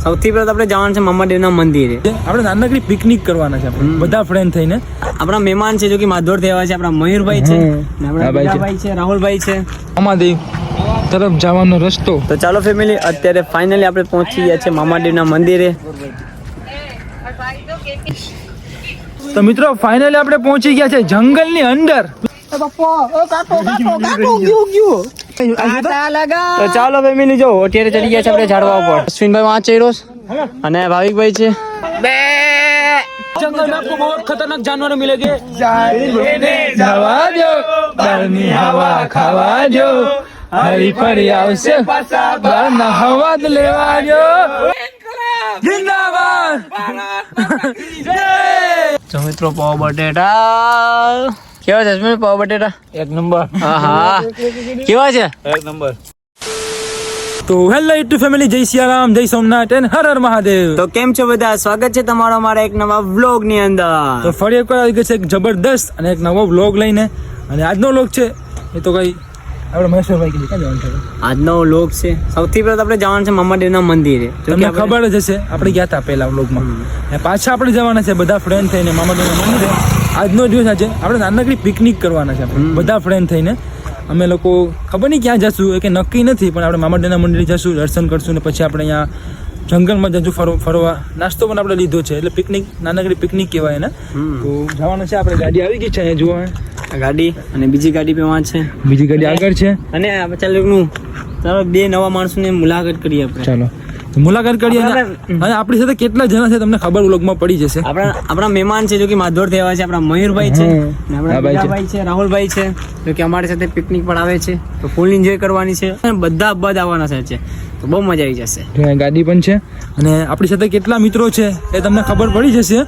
સૌથી પહેલા આપણે જવાનું છે મામાદેવના મંદિરે. આપણે નાનકડી પિકનિક કરવાના છે આપણે બધા ફ્રેન્ડ થઈને. આપણા મહેમાન છે જો કે માધોર થયા છે, આપણા મયુરભાઈ છે, આપણા બીજાભાઈ છે, રાહુલભાઈ છે. મામાદેવ તરફ જવાનો રસ્તો. તો ચાલો ફેમિલી, અત્યારે ફાઇનલી આપણે પહોંચી ગયા છે મામાદેવના મંદિરે. તો મિત્રો ફાઇનલી આપણે પહોંચી ગયા છે જંગલની અંદર. તો ચાલો ફેમિલી, જો અત્યારે ચડી ગયા છે આપણે ઝાડવા ઉપર. અશ્વિનભાઈ વાંચ ચડ્યો અને ભાવિકભાઈ છે. जंगल में आपको बहुत खतरनाक जानवर मिलेंगे. जवा जो बरनी हवा खावा जो हरी परी आवશે બરના હવા લેવા જો. જિંદાબાદ. તો મિત્રો પાવ બટેટા કેવા છે અશ્વિન? પાવ બટેટા એક નંબર. હા કેવા છે? એક નંબર. તો હેલો યુટ્યુબ ફેમિલી, જય સિયારામ, જય સોમનાથ એન્ડ હર હર મહાદેવ. તો કેમ છો બધા? સ્વાગત છે તમારો અમારા એક નવા વ્લોગ ની અંદર. તો ફરી એકવાર આવી ગયો છે એક જબરદસ્ત અને એક નવો વ્લોગ લઈને. અને આજનો વ્લોગ છે એ તો કઈ આપણે મહેશ્વરભાઈ કીધું ક્યાં જવાનું છે? આજનો વ્લોગ છે સૌથી પહેલા આપણે જવાનું છે મામાદેવના મંદિરે. તમને ખબર જ હશે આપણે ગયા હતા પહેલા વ્લોગમાં, અને પાછા આપણે જવાના છે બધા ફ્રેન્ડ થઈને મામાદેવના મંદિરે. આજનો દિવસ આજે આપણે નાનકડી પિકનિક કરવાના છે આપણે બધા ફ્રેન્ડ થઈને. અમે લોકો ખબર નહીં ક્યાં જશું એ કે નક્કી નથી, પણ આપણે મામાદેવના મંદિરે જશું, દર્શન કરશું ને પછી આપણે અહીંયા જંગલમાં જશું ફરવા. નાસ્તો પણ આપણે લીધો છે એટલે પિકનિક, નાનકડી પિકનિક કહેવાય ને. તો જવાનું છે. આપણે ગાડી આવી ગઈ છે અહીંયા જોવા. ગાડી અને બીજી ગાડી પણ વાં છે, બીજી ગાડી આગળ છે. અને ચાલો બે નવા માણસોની મુલાકાત કરીએ આપણે. ચાલો મુલાકાત કરીએ. અને આપણી સાથે કેટલા જણા છે તમને ખબર વ્લોગમાં પડી જશે. આપણા મહેમાન છે જો કે માધોર થયા છે, આપણા મયુરભાઈ છે, આપણા બીજાભાઈ છે, રાહુલભાઈ છે, જો કે અમારી સાથે પિકનિક પણ આવે છે. તો ફૂલ એન્જોય કરવાની છે. બધા આવવાના છે તો બહુ મજા આવી જશે. ગાડી પણ છે અને આપણી સાથે કેટલા મિત્રો છે એ તમને ખબર પડી જશે.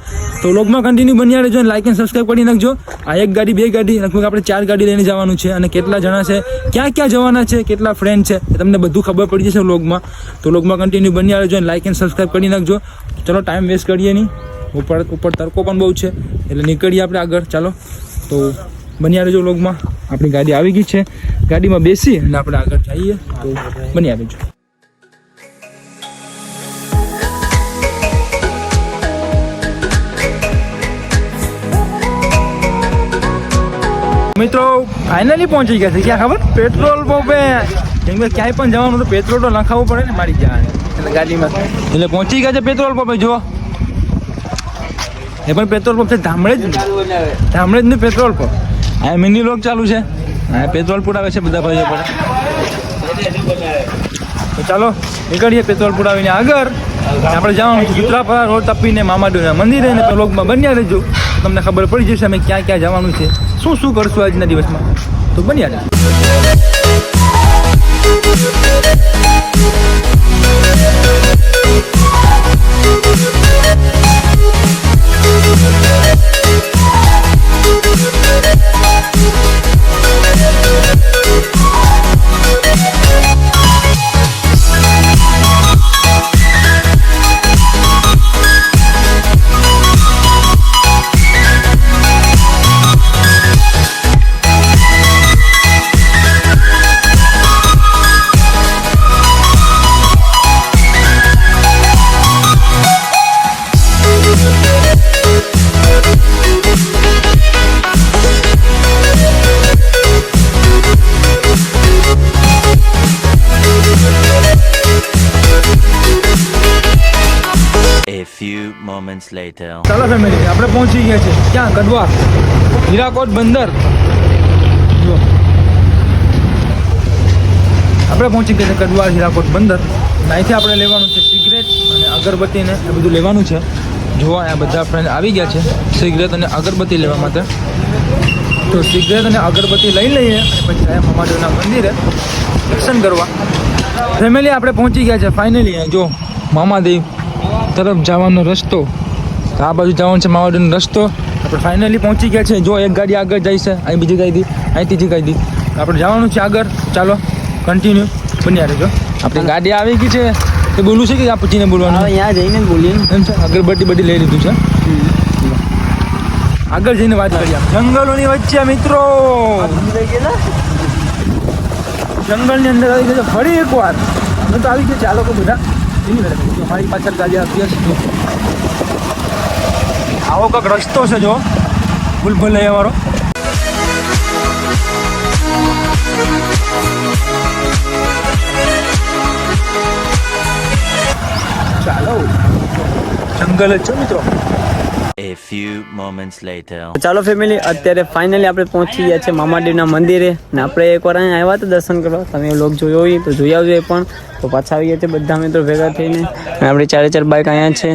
તો વ્લોગમાં કન્ટિન્યુ બન્યા રહેજો અને લાઈક એન્ડ સબસ્ક્રાઈબ કરી નાખજો. આ એક ગાડી, બે ગાડી, લગભગ આપણે 4 ગાડી લઈને જવાનું છે. અને કેટલા જણા છે, ક્યાં ક્યાં જવાના છે, કેટલા ફ્રેન્ડ છે એ તમને બધું ખબર પડી જશે વ્લોગમાં. તો વ્લોગમાં કન્ટિન્યુ બન્યા રહેજો અને લાઈક એન્ડ સબસ્ક્રાઈબ કરી નાખજો. ચલો ટાઈમ વેસ્ટ કરીએ નહીં. ઉપર તડકો પણ બહુ છે એટલે નીકળીએ આપણે આગળ. ચાલો તો બન્યા રહેજો વ્લોગમાં. આપણી ગાડી આવી ગઈ છે, ગાડીમાં બેસી અને આપણે આગળ જઈએ. તો બન્યા રહેજો. મિત્રો ફાઇનલી પહોંચી ગયા છે. ક્યાં ખબર? પેટ્રોલ પંપે. કેમ કે ક્યાંય પણ જવાનું તો પેટ્રોલ તો નખાવવું પડે ને મારી જાય એટલે ગાડીમાં. એટલે પહોંચી ગયા છે પેટ્રોલ પંપે. જુઓ એ પણ પેટ્રોલ પંપ છે, ધામડે જ ને પેટ્રોલ પંપ. આ મિની લોક ચાલુ છે, હા પેટ્રોલ પુરાવે છે બધા ભાઈઓ પર. તો ચાલો નીકળીએ પેટ્રોલ પુરાવીને આગળ. આપણે જવાનું છે સૂત્રાપાડા રોડ તપીને મામાદેવના મંદિરે. અને વ્લોગમાં બન્યા રહેજો, તમને ખબર પડી જશે અમે ક્યાં ક્યાં જવાનું છે, શું શું કરશું આજના દિવસમાં. તો બન્યા રહેજો. ચાલો ફેમિલી, આપણે પહોંચી ગયા છે ક્યાં? કડવા, હીરાકોટ બંદર. જો આપણે પહોંચી ગયા છે કડવા હીરાકોટ બંદર. અહીંથી આપણે લેવાનું છે સિગરેટ અને અગરબત્તી ને એ બધું લેવાનું છે. જોવા આ બધા ફ્રેન્ડ આવી ગયા છે સિગરેટ અને અગરબત્તી લેવા માટે. તો સિગરેટ અને અગરબત્તી લઈ લઈએ અને પછી આવ્યા મામાદેવના મંદિરે દર્શન કરવા. ફેમિલી આપણે પહોંચી ગયા છે ફાઇનલી. જો મામાદેવ તરફ જવાનો રસ્તો, આ બાજુ જવાનું છે મામાદેવનો રસ્તો. આપણે ફાઇનલી પહોંચી ગયા છે. જો એક ગાડી આગળ જાય છે, અહીં બીજી ગાડી, અહીં ત્રીજી ગાડી. આપણે જવાનું છે આગળ. ચાલો કન્ટિન્યુ બન્યા રહેજો. આપણી ગાડી આવી ગઈ છે. એ બોલવું છે કે આ પૂછીને બોલવાનું? અહીંયા જઈને બોલીએ એમ છે. અગરબત્તી બધી લઈ લીધું છે. આગળ જઈને વાત કરીએ. જંગલોની વચ્ચે મિત્રો, જંગલની અંદર આવી ગયા ફરી એકવાર. અમે તો આવી ગયા ચાલો કે બધા મારી પાછળ ગાડી આપી છે. આવો કંઈક રસ્તો છે જો ભૂલભુલૈયા વાળો. ચાલો જંગલ જ છે મિત્રો. A few moments later. ચાલો ફેમિલી, અત્યારે ફાઇનલી આપણે પહોંચી ગયા છે મામાદેવના મંદિરે. ને આપણે એકવાર અહીંયા આવ્યા હતા દર્શન કરવા. તમે વ્લોગ જોયો હોય તો જોઈ આવજો. એ પણ તો પાછા આવી ગયા છે બધા મિત્રો ભેગા થઈને. અને આપણી 4 બાઇક અહીંયા છે.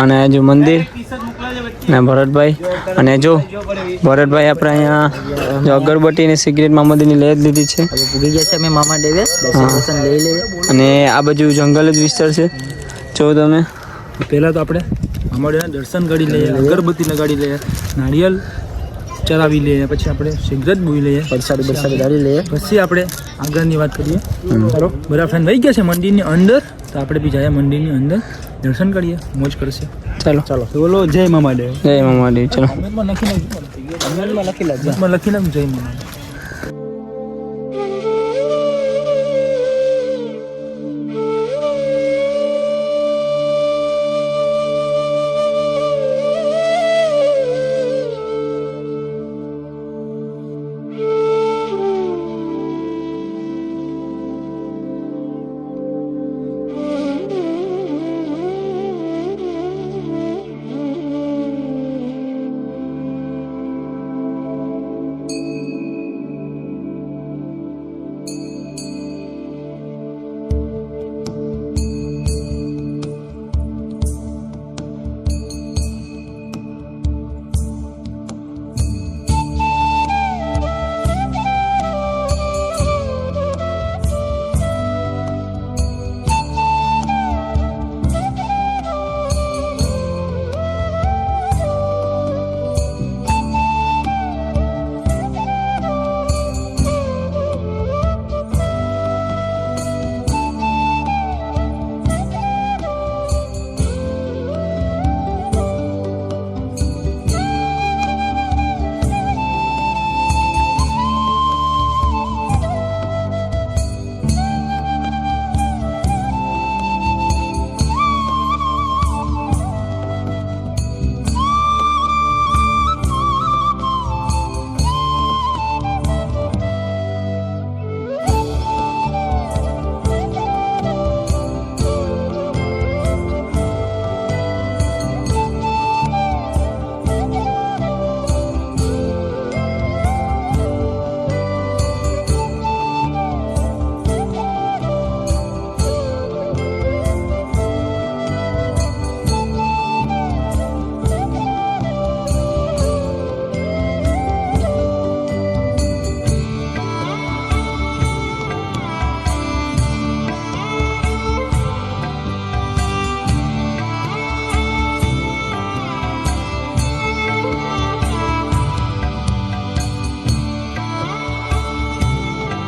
અને જો મંદિર ને ભરતભાઈ. અને જો ભરતભાઈ આપણે અહીંયા જો અગરબત્તી ને સિગરેટ મામાદેવની લઈ જ લીધી છે. ભૂલી ગયા છે અમે મામાદેવે દર્શન લઈ લઈએ. અને આ બાજુ જંગલ જ વિસ્તાર છે. જો તમે પહેલાં તો આપણે મામાદેવના દર્શન કરી લઈએ, અગરબત્તી લગાડી લઈએ, નારિયેલ ચરાવી લઈએ, પછી આપણે સિગરેટ બોઈ લઈએ, પરસાદી ગાડી લઈએ. પછી આપણે આગળની વાત કરીએ. ચાલો બધા ફ્રેન્ડ વહી ગયા છે મંદિરની અંદર, તો આપણે બી જઈએ મંદિરની અંદર દર્શન કરીએ, મોજ કરશે. ચાલો ચાલો બોલો જય મામાદેવ. જય મામાદેવ. ચલો કમેન્ટમાં લખી નાખજો, લખી નાખજો જય મામાદેવ.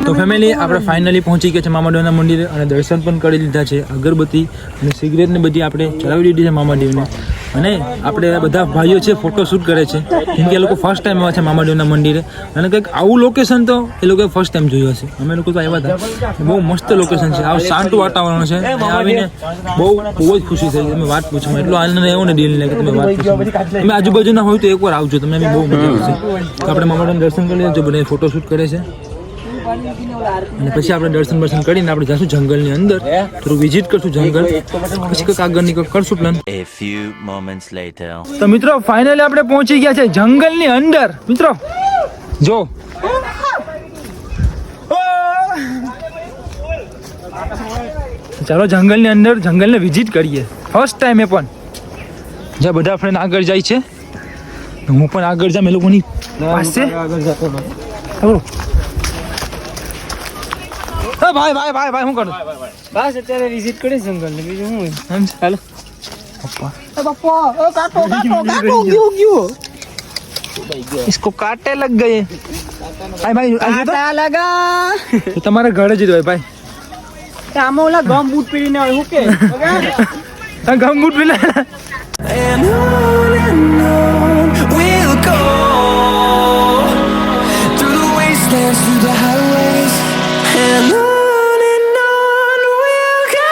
તો ફેમિલી આપણે ફાઇનલી પહોંચી ગયા છે મામાદેવના મંદિરે અને દર્શન પણ કરી લીધા છે. અગરબત્તી અને સિગરેટ ને બધી આપણે ચલાવી દીધી છે મામાદેવને. અને આપણે બધા ભાઈઓ છે ફોટોશૂટ કરે છે, કેમ કે એ લોકો ફર્સ્ટ ટાઈમ આવ્યા છે મામાદેવના મંદિરે. અને કંઈક આવું લોકેશન તો એ લોકોએ ફર્સ્ટ ટાઈમ જોયું હશે. અમે લોકો તો આવ્યા હતા, બહુ મસ્ત લોકેશન છે, આવું શાંત વાતાવરણ છે. અહીંયા આવીને બહુ જ ખુશી થઈ. તમે વાત પૂછો, એટલો આનંદ આવ્યો ને દિલને કે તમે વાત પૂછો. તમે આજુબાજુના હોય તો એકવાર આવજો, તમને બી બહુ મજા આવશે. તો આપણે મામાદેવના દર્શન કરી લઈએ. જો બધા ફોટોશૂટ કરે છે અને પછી આપણે દર્શન કરીને આપણે જઈશું જંગલની અંદર, થોડું વિઝિટ કરશું જંગલ, પછી કંઈક આગળની કંઈક કરશું plan. A few moments later. તો મિત્રો ફાઇનલી આપણે પહોંચી ગયા છે જંગલની અંદર. મિત્રો જો ચાલો જંગલની અંદર જંગલને વિઝિટ કરીએ. ફર્સ્ટ ટાઈમ એ પણ જ્યાં બધા ફ્રેન્ડ આગળ જાય છે, હું પણ આગળ જામ એ લોકોની પાસે. ભાઈ ભાઈ ભાઈ ભાઈ શું કરું? બસ અત્યારે વિઝિટ કરી જંગલ ને, બીજું શું હોય? ચાલો इसको काटे लग गए भाई કાંટા લગા. तो તમારા ઘરે જ હોય ભાઈ. આમાં ઓલા ગમ બૂટ પહેરીને આવે હું કે આ ગમબૂટ પેલા we'll go through the wastelands, through the highways, and on we'll go.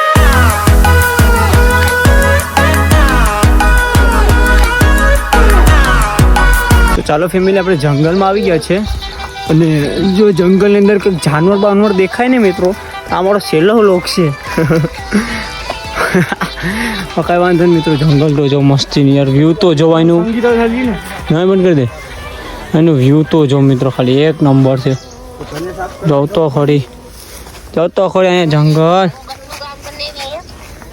ચાલો ફેમિલી, આપણે જંગલમાં આવી ગયા છે અને જો જંગલની અંદર કંઈક જાનવર બાનવર દેખાય ને મિત્રો, તો અમારો છેલ્લો લોક છે. કાંઈ વાંધો નહીં મિત્રો, જંગલ તો જો મસ્તી યાર, વ્યૂ તો જો એનું ના બંધ કરી દે, એનું વ્યૂ તો જો મિત્રો ખાલી એક નંબર છે. જાવ તો ખરી અહીંયા જંગલ.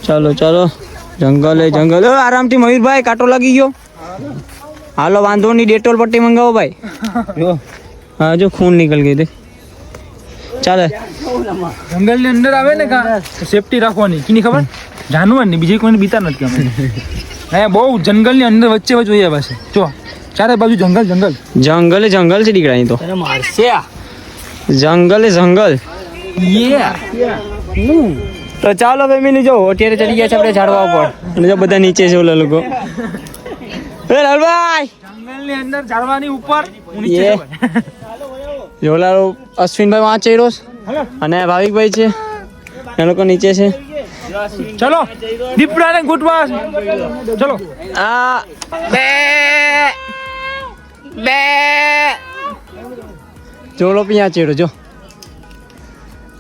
ચાલો ચાલો જંગલ જંગલ. આરામથી મયુરભાઈ, કાંટો લાગી ગયો. હાલો વાંધો નહીં, ડેટોલ પટ્ટી મંગાવો ભાઈ. જો હા, જો ખૂન નીકળ ગઈ. ચાલે જંગલની અંદર આવે ને કા સેફટી રાખવાની, કીની ખબર? જાનવરની, બીજી કોઈને બીતા નથી અમે. અહીંયા બહુ જંગલની અંદર વચ્ચે જોઈએ પાસે. જો ચારે બાજુ જંગલ જંગલ જંગલ છે દીકરા, અહીં તો જંગલ. તો ચાલો ફેમિલી, જો અત્યારે ચડી ગયા છે આપણે ઝાડવા ઉપર અને જો બધા નીચે છે ઓલા લોકો. લાલભાઈ જંગલની અંદર ઝાડવાની ઉપર હું નીચે છું. જો ઓલા અશ્વિનભાઈ વાંચ છે અને ભાવિકભાઈ છે, એ લોકો નીચે છે. ચલો દીપડાને ગોઠવા. ચલો આ બે જોલો ત્યાં ચેડો જો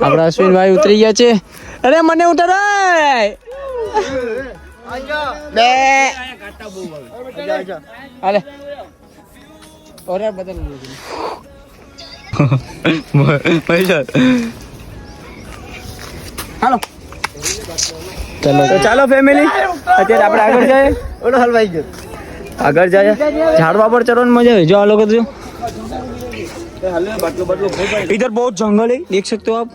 આપણા અશ્વિનભાઈ ઉતરી ગયા છે. અરે મને ઉતાર બે અરે ઓરે બદલ હાલો ચાલો ફેમિલી, અત્યારે આપણે આગળ જાય. ઓલો હલવાઈ ગયો, આગળ જાય. ઝાડવા પર ચડવાની મજા આવે. જો આ લોકો જો इधर बहुत जंगल है, देख सकते हो आप.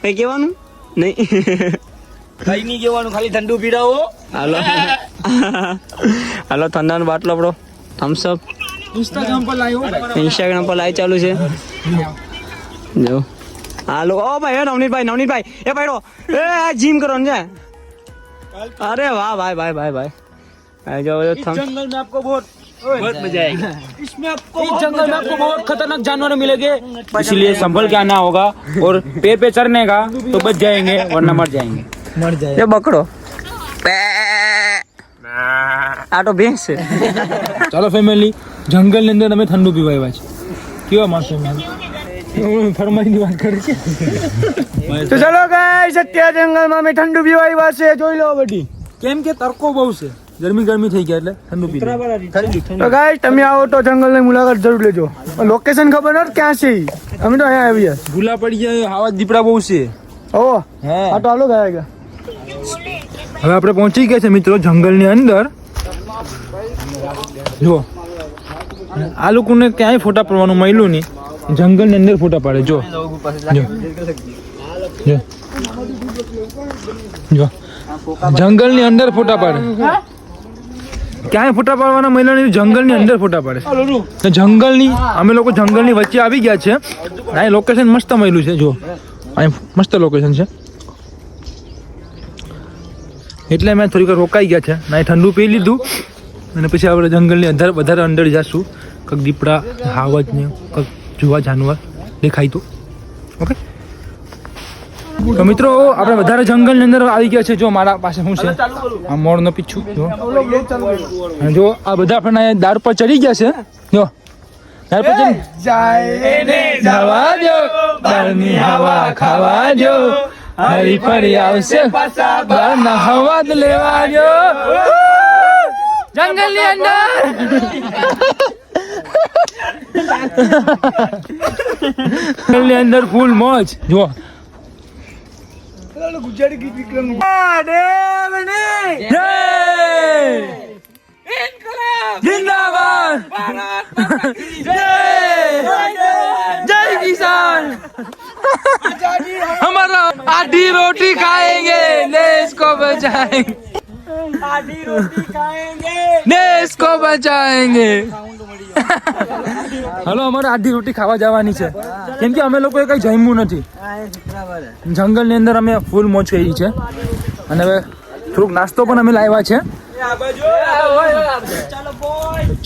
કઈ કહેવાનું નહીં, કઈ નહીં કહેવાનું, ખાલી ઠંડુ પીડાવો. હાલો હાલો, ઠંડાનો બાટલો આપણો થમ્સ અપ. ઇન્સ્ટાગ્રામ પર લાઈવ ચાલુ છે. જો હાલો. ઓ ભાઈ નવનીતભાઈ એ ભાઈડો એ જીમ કરો ને. અરે વાહ ભાઈ. जो जंगल में आपको बहुत मजा आएगी. इसमें आपको इस जंगल में आपको बहुत खतरनाक जानवर मिलेंगे, इसलिए संभल के आना होगा और पेड़ पे चढ़ने का तो बच जाएंगे वरना मर जाएंगे. ये बकरो આ તો ભેંસ છે. ચાલો ફેમિલી, જંગલની અંદર અમે ઠંડુ પીવા આવ્યા છે. કેવા માણસો ફરમાઈની વાત કરે છે. તો ચલો ગાઈસ, અત્યારે જંગલમાં અમે ઠંડુ પીવા આવ્યા છે. જોઈ લો બધી, કેમ કે તડકો બહુ છે, ગરમી થઈ ગયા એટલે ઠંડુ પી. તો ગાઈસ તમે આવો તો જંગલની મુલાકાત જરૂર લેજો. લોકેશન ખબર નથી ક્યાં છે, અમે તો અહીંયા આવ્યા. ભૂલા પડી ગયા, આવા દીપડા બહુ છે. ઓ હા તો હાલો ગયા. હવે આપણે પહોંચી ગયા છે મિત્રો જંગલની અંદર. જો આ લોકોને ક્યાંય ફોટા પડવાનું મળ્યું નહીં, જંગલની અંદર ફોટા પાડે. જો જંગલની અંદર ફોટા પાડે, ક્યાંય ફોટા પાડવાના મળ્યા નહીં, જંગલની અંદર ફોટા પાડે. જંગલની અમે લોકો જંગલની વચ્ચે આવી ગયા છે. આ લોકેશન મસ્ત મળ્યું છે. જો અહીં મસ્ત લોકેશન છે એટલે મેં થોડીક વાર રોકાઈ ગયા છે. ના ઠંડુ પી લીધું અને પછી આપણે જંગલની અંદર વધારે અંદર જઈશું. કંઈક દીપડા, હાવજ ને કંઈક જોવા જાનવર દેખાય તો ઓકે. તો મિત્રો આપણે વધારે જંગલની અંદર આવી ગયા છે. જો મારા પાસે શું છે, આ મોરનો પીછું જો આ બધા આપણે દાર પર ચડી ગયા છે. જો દાર પર ચડી જવા દો, બહારની હવા ખાવા દો, હરી ફરી આવશે બહારના હવા જ લેવા દો. જંગલની અંદર જંગલની અંદર ફૂલ મોજ. જો ગુજરાતી ગીત વિક્રમ जिंदाबाद, जय किसान. हमारा आधी रोटी खाएंगे, देश को बचाएंगे, आधी रोटी खाएंगे, देश को बचाएंगे. હલો, અમારે આધી રોટી ખાવા જવાની છે કેમ કે અમે લોકોએ કઈ જમ્યું નથી. જંગલની અંદર અમે ફૂલ મોજ કરી છે અને હવે થોડુંક નાસ્તો પણ અમે લાવ્યા છે.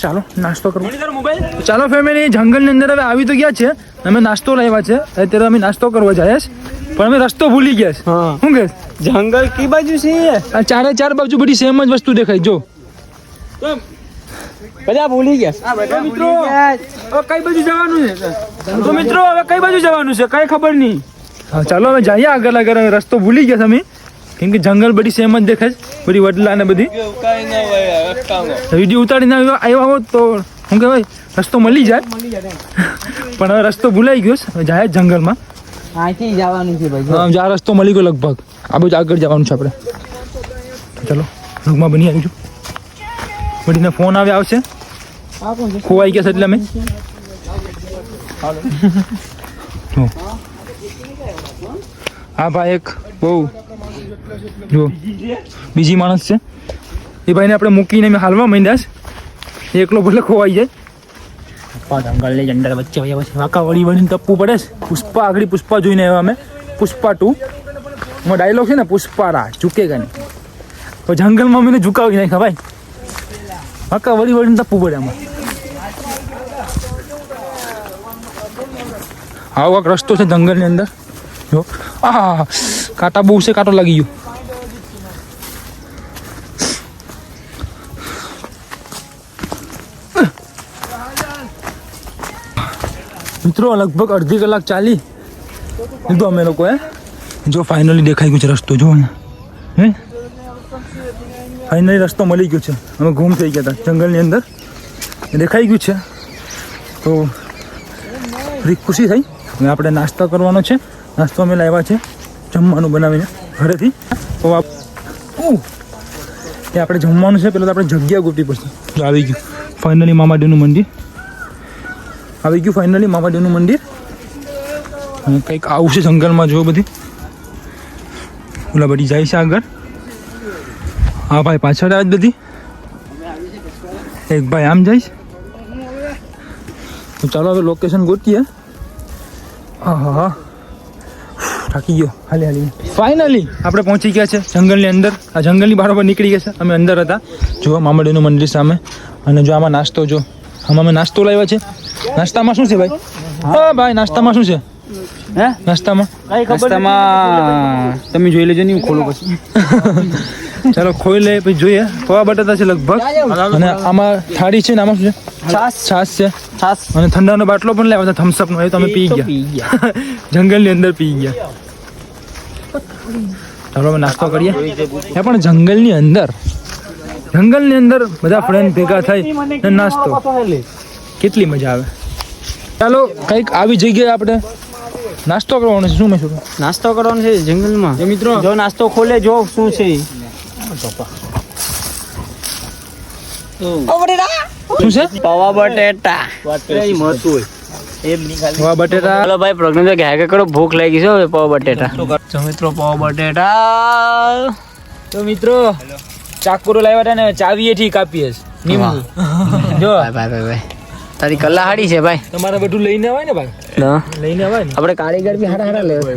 ચાલો નાસ્તો કરો. ચાલો ફેમિલી, જંગલની અંદર હવે આવી તો ગયા છે, અમે નાસ્તો લાવ્યા છે. અત્યારે અમે નાસ્તો કરવા જાય પણ અમે રસ્તો ભૂલી ગયા છે. શું કે જંગલ કી બાજુ છે? આ ચારે ચાર બાજુ બધી સેમ જ વસ્તુ દેખાય. જો બધા ભૂલી ગયા. મિત્રો હવે કઈ બાજુ જવાનું છે? તો મિત્રો હવે કઈ બાજુ જવાનું છે કઈ ખબર નહીં. હા ચાલો હવે જઈએ આગળ આગળ. રસ્તો ભૂલી ગયા તમે, કેમ કે જંગલ બધી સેમ જ દેખાય છે, બધી વડલા ને બધી. વિડીયો ઉતારીને આવ્યા હોત તો શું કહેવાય રસ્તો મળી જાય, પણ હવે રસ્તો ભૂલાઈ ગયો છે. હવે જાય જંગલમાં. અહીંથી જવાનું છે ભાઈ. હા આ રસ્તો મળી ગયો લગભગ. આ બધું આગળ જવાનું છે આપણે. ચાલો રૂમમાં બની આવીશું. બધીને ફોન આવશે, ખોવાઈ ગયા છે એટલે અમે. જો આ ભાઈ એક બહુ જો બીજી માણસ છે, એ ભાઈને આપણે મૂકીને અમે હાલવા માંડ્યા છે. એકલો ભલે ખોવાઈ જાય. જંગલની અંદર વચ્ચે વચ્ચે વાંકા વળી વળીને ટપવું પડે છે. પુષ્પા આગળ પુષ્પા જોઈને આવ્યા અમે. પુષ્પા 2 એમાં ડાયલોગ છે ને, પુષ્પા રા ઝુકેગા નહીં. તો જંગલમાં મને ઝુકાવી નાખ્યા ભાઈ. વાંકા વળી વળીને ટપવું પડે આમાં. આવો એક રસ્તો છે જંગલની અંદર. જો આ કાંટા બહુ છે, કાંટો લાગી ગયો. મિત્રો લગભગ અડધી કલાક ચાલી લીધો અમે લોકોએ. જો ફાઇનલી દેખાઈ ગયો છે રસ્તો. જો હે ફાઇનલી રસ્તો મળી ગયો છે. અમે ગુમ થઈ ગયા હતા જંગલની અંદર, દેખાઈ ગયું છે. તો થોડી ખુશી થઈ. હવે આપણે નાસ્તો કરવાનો છે. નાસ્તો અમે લાવ્યા છે જમવાનું બનાવીને ઘરેથી. તો એ આપણે જમવાનું છે. પહેલાં તો આપણે જગ્યા ગોતવી પડશે. જો આવી ગયું ફાઇનલી મામાદેવનું મંદિર. આવી ગયું ફાઇનલી મામાદેવનું મંદિર. અને કંઈક આવું છે જંગલમાં. જો બધી ઓલા બધી જાય છે આગળ. હા ભાઈ પાછળ આવે જ બધી. એક ભાઈ આમ જાય. તો ચાલો હવે લોકેશન ગોતીએ. હા હા થાકી ગયો હાલી હાલી. ફાઇનલી આપણે પહોંચી ગયા છે જંગલની અંદર. આ જંગલની બહાર નીકળી ગયા છે. અમે અંદર હતા. જો મામાદેવનું મંદિર સામે. અને જો આમાં નાસ્તો, જો આમાં અમે નાસ્તો લાવ્યા છે. નાસ્તામાં શું છે ભાઈ? હા ભાઈ નાસ્તામાં શું છે? હે નાસ્તામાં તમે જોઈ લેજો ને, હું ખોલું પછી. ચાલો ખોઈ લે પછી જોઈએ. પૌવા બટાટા છે લગભગ. અને આમાં થાળી છે ને આમાં શું છે? છાશ છે. અને ઠંડાનો બાટલો પણ લાવ્યા હતા થમ્સઅપ નો. એ તો અમે પી ગયા જંગલની અંદર પી ગયા. ચાલો અમે નાસ્તો કરીએ. એ પણ જંગલની અંદર બધા ફ્રેન્ડ ભેગા થઈ નાસ્તો, કેટલી મજા આવે. ચાલો કંઈક આવી જગ્યાએ આપણે નાસ્તો કરવાનો છે. શું મેં નાસ્તો કરવાનો છે જંગલમાં. મિત્રો જો નાસ્તો ખોલે જો શું છે. શું છે? પૌવા બટેટા. પૌવા બટેટા. ચાલો ભાઈ પ્રોગ્રામ તો ઘાય કરો, ભૂખ લાગી છે. હવે પૌવા બટેટા. તો મિત્રો પૌવા બટેટા. તો મિત્રો ચાકુરો લાવ્યા હતા ને, ચાવીએથી કાપીએ નીંબુ. જો ભાઈ તારી કલા હાડી છે ભાઈ. તમારે બધું લઈને આવે ને ભાઈ. લઈને આવે ને. આપણે કારીગર બી હારા લેવો.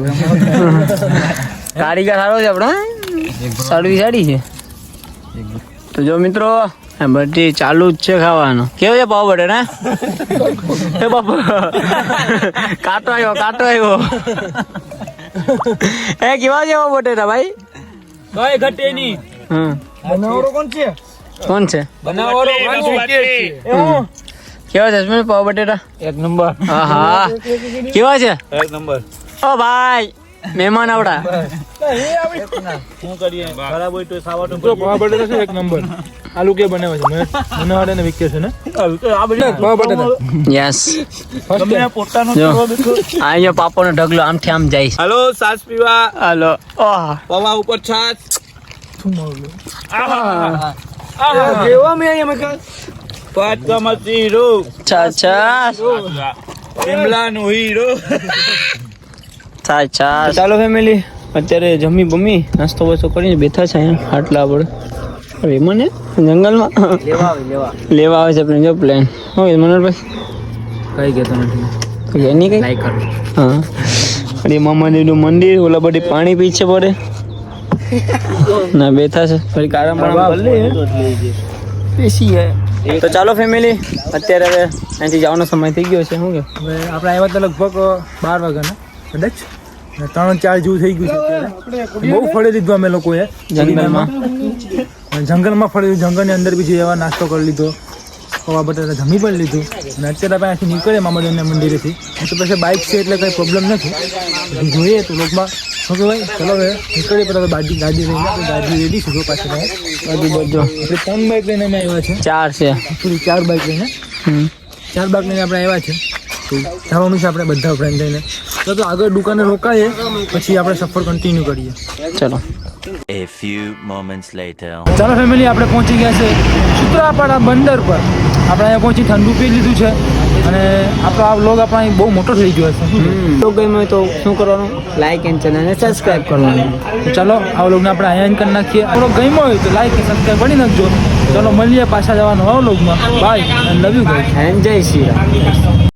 કારીગર સારો છે આપણે. સાડી છે. તો જો મિત્રો બધી ચાલુ જ છે ખાવાનું. કેવું છે પાવ બટેટા? હે બાપુ કાંટો આવ્યો. એ કેવા છે પાવ બટેટા ભાઈ? કઈ ઘટે નહીં. બનાવરો કોણ છે? બનાવરો કેવા છે પાવ બટેટા? એક નંબર. હા કેવા છે? એક નંબર. ઓ ભાઈ મહેમાન આવડા. શું કરીએ ખરાબ હોય તો સાવાટો પાવ બટેટા છે એક નંબર. આલુ કે બનાવે છે બનાવાડે ને વિકે છે ને પાવ બટેટા. યસ અહીંયા પાપોનો ઢગલો આમથી આમ જાય. હાલો સાસ પીવા. હાલો. પૌવા ઉપર છાસ. શિમલાનો હીરો. ચાલો ફેમિલી અત્યારે જમી બમી નાસ્તો વાસ્તો કરીને બેઠા છે અહીંયા આટલા આપણે. અરે મને જંગલમાં લેવા આવે છે આપણે. જો પ્લાન હોય મનોહરભાઈ કઈ કહેતો નથી. એની કઈ હા અરે મામાદેવનું મંદિર. ઓલા બધી પાણી પીછે પડે ના બેઠા છે. ફરી તો ચાલો ફેમિલી અત્યારે હવે અહીંથી જવાનો સમય થઈ ગયો છે. શું કે હવે આપણે આવ્યા તો લગભગ 12 વાગ્યાના કદાચ 3-4 જેવું થઈ ગયું છે અત્યારે. બહુ ફળી લીધું અમે લોકોએ જંગલમાં ફળી. જંગલની અંદર બી એવા નાસ્તો કરી લીધો. પૌવા બટાટા જમી પણ લીધું અને અત્યારે આપણે અહીંથી નીકળે મામાજીના મંદિરેથી તો પછી બાઇક છે એટલે કંઈ પ્રોબ્લેમ નથી પછી જોઈએ તો લોકમાં ઓકે ભાઈ ચલો હવે નીકળીએ પહેલાં તો ગાડી લઈને આપણે ગાડી રેડી છું પાછળ બધી બધું આપણે 3 બાઇક લઈને અમે આવ્યા છે 4 છે. પૂરી 4 બાઇક લઈને હમ. 4 બાઇક લઈને આપણે આવ્યા છે તો જવાનું છે આપણે બધા ફ્રેન્ડ લઈને તો આગળ દુકાને રોકાઈએ પછી આપણે સફર કન્ટિન્યુ કરીએ. ચલો. A few moments later. ચાલો ફેમિલી, આપણે પહોંચી ગયા છે સૂત્રાપાડા બંદર પર. આપણે અહીંયા પહોંચી ઠંડુ પી લીધું છે અને આપણો આ વ્લોગ આપણા અહીં બહુ મોટો થઈ ગયો છે. તો ગમ્યું હોય તો શું કરવાનું? લાઈક એન્ડ ચેનલને સબસ્ક્રાઈબ કરવાનું. તો ચાલો આ વ્લોગને આપણે અહીંયા કરી નાખીએ. આપણો ગમ્યો હોય તો લાઈક અને સબસ્ક્રાઈબ કરી નાખજો. ચાલો મળીએ પાછા જવાનું આ વ્લોગમાં. Bye and love you guys. And જય શ્રી રામ.